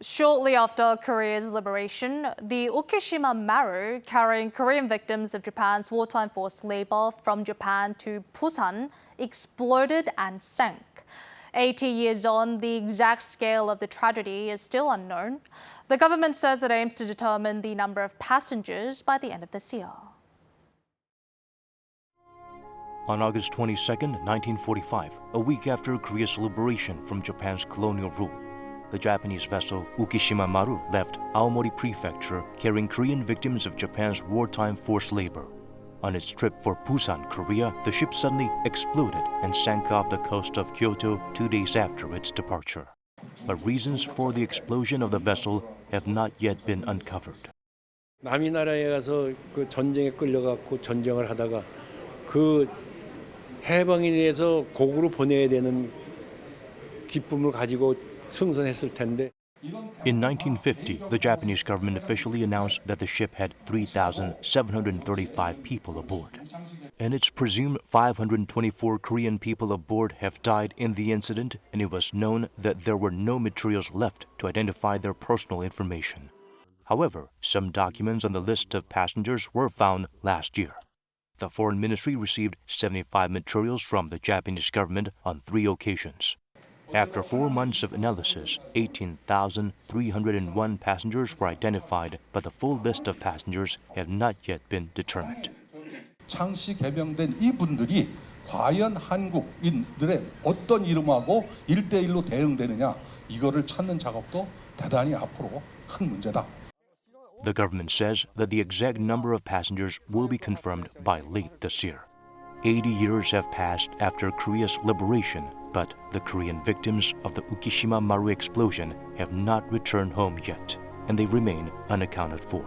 Shortly after Korea's liberation, the Ukishima Maru, carrying Korean victims of Japan's wartime forced labor from Japan to Busan, exploded and sank. 80 years on, the exact scale of the tragedy is still unknown. The government says it aims to determine the number of passengers by the end of this year. On August 22, 1945, a week after Korea's liberation from Japan's colonial rule, the Japanese vessel Ukishima Maru left Aomori Prefecture carrying Korean victims of Japan's wartime forced labor. On its trip for Busan, Korea, the ship suddenly exploded and sank off the coast of Kyoto 2 days after its departure. But reasons for the explosion of the vessel have not yet been uncovered. 남이 나라에 가서 그 전쟁에 끌려갖고 전쟁을 하다가 그 해방에 대해서 곡으로 보내야 되는 기쁨을 가지고 승선했을 텐데. In 1950, the Japanese government officially announced that the ship had 3,735 people aboard. And it's presumed 524 Korean people aboard have died in the incident, and it was known that there were no materials left to identify their personal information. However, some documents on the list of passengers were found last year. The Foreign Ministry received 75 materials from the Japanese government on 3 occasions. After 4 months of analysis, 18,301 passengers were identified, but the full list of passengers have not yet been determined. 창시 개명된 이분들이 과연 한국인들의 어떤 이름하고 1대1로 대응되느냐 이거를 찾는 작업도 대단히 앞으로 큰 문제다. The government says that the exact number of passengers will be confirmed by late this year. 80 years have passed after Korea's liberation, but the Korean victims of the Ukishima Maru explosion have not returned home yet, and they remain unaccounted for.